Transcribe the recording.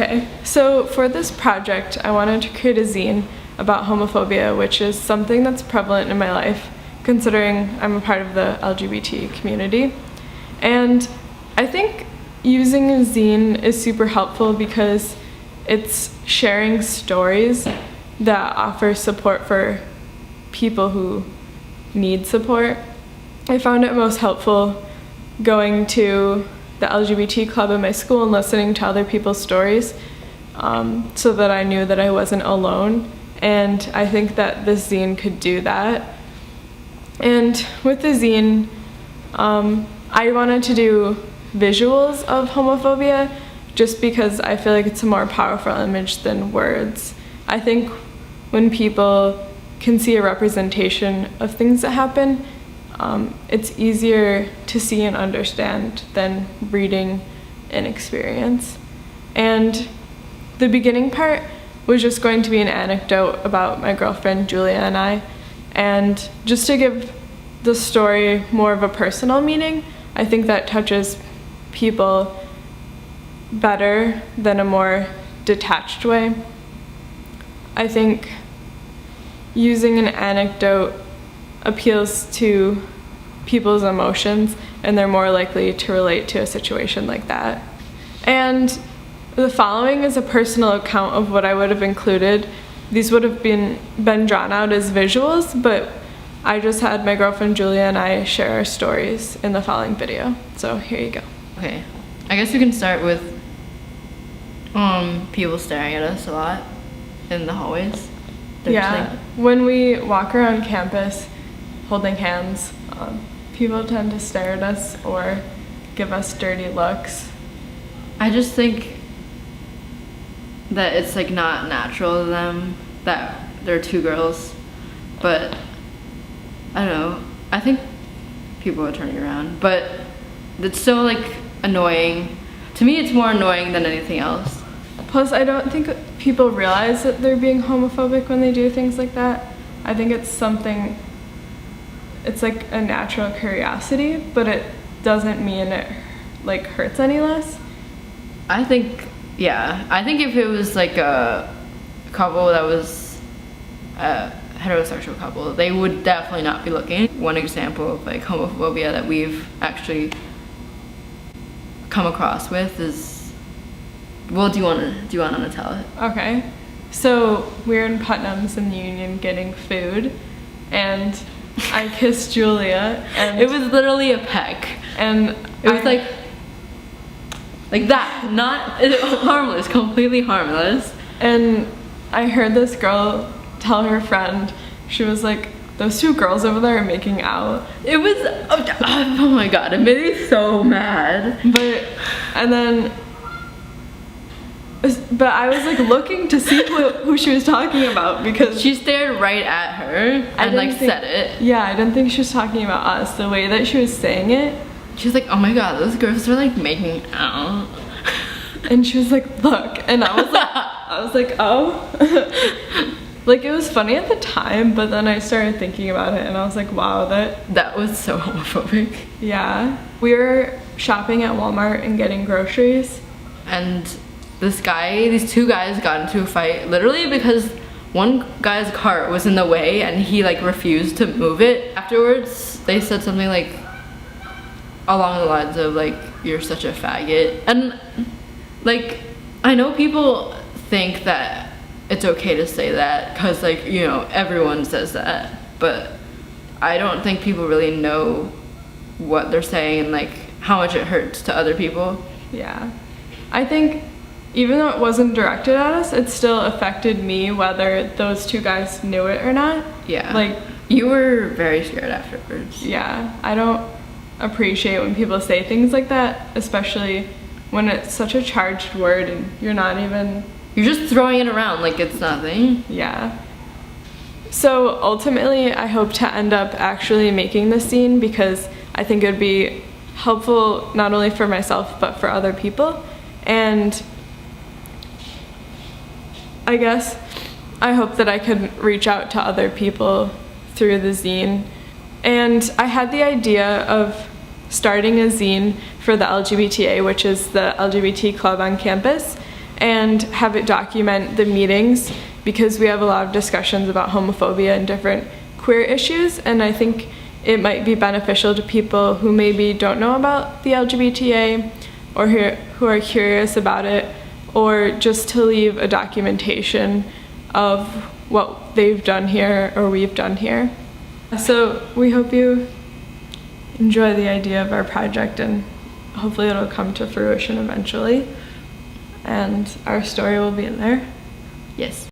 Okay, so for this project, I wanted to create a zine about homophobia, which is something that's prevalent in my life, considering I'm a part of the LGBT community. And I think using a zine is super helpful because it's sharing stories that offer support for people who need support. I found it most helpful going to the LGBT club in my school and listening to other people's stories so that I knew that I wasn't alone. And I think that this zine could do that. And with the zine, I wanted to do visuals of homophobia just because I feel like it's a more powerful image than words. I think when people can see a representation of things that happen, it's easier to see and understand than reading an experience. And the beginning part was just going to be an anecdote about my girlfriend Julia and I. And just to give the story more of a personal meaning, I think that touches people better than a more detached way. I think using an anecdote appeals to people's emotions, and they're more likely to relate to a situation like that. And the following is a personal account of what I would have included. These would have been drawn out as visuals, but I just had my girlfriend Julia and I share our stories in the following video. So here you go. Okay, I guess we can start with people staring at us a lot in the hallways. Yeah, when we walk around campus holding hands, people tend to stare at us or give us dirty looks. I just think that it's like not natural to them that they're two girls, but I don't know, I think people are turning around, but it's still like annoying. To me, it's more annoying than anything else. Plus, I don't think people realize that they're being homophobic when they do things like that. I think it's something, it's like a natural curiosity, but it doesn't mean it like hurts any less. I think, yeah, I think if it was like a couple that was a heterosexual couple, they would definitely not be looking. One example of like homophobia that we've actually come across with is, well, do you want to tell it? Okay, so we're in Putnam's in the Union getting food, and I kissed Julia, and it was literally a peck, and it was like that, not harmless, completely harmless. And I heard this girl tell her friend, she was like, those two girls over there are making out. It was, oh my god, it made me so mad. But I was like looking to see who she was talking about, because she stared right at her and like said it. Yeah, I didn't think she was talking about us. The way that she was saying it, she was like, oh my god, those girls are like making out. And she was like, look, and I was like, oh. Like, it was funny at the time, but then I started thinking about it and I was like, wow, that was so homophobic. Yeah. We were shopping at Walmart and getting groceries, and these two guys got into a fight literally because one guy's cart was in the way and he like refused to move it. Afterwards, they said something like along the lines of like, you're such a faggot. And like, I know people think that it's okay to say that because like, you know, everyone says that, but I don't think people really know what they're saying and like how much it hurts to other people. Yeah, I think even though it wasn't directed at us, it still affected me whether those two guys knew it or not. Yeah, like, you were very scared afterwards. Yeah, I don't appreciate when people say things like that, especially when it's such a charged word and you're just throwing it around like it's nothing. Yeah. So ultimately, I hope to end up actually making this zine because I think it would be helpful not only for myself but for other people. And I guess I hope that I could reach out to other people through the zine. And I had the idea of starting a zine for the LGBTA, which is the LGBT club on campus. and have it document the meetings, because we have a lot of discussions about homophobia and different queer issues, and I think it might be beneficial to people who maybe don't know about the LGBTA or who are curious about it, or just to leave a documentation of what they've done here or we've done here. So we hope you enjoy the idea of our project, and hopefully it'll come to fruition eventually, and our story will be in there. Yes.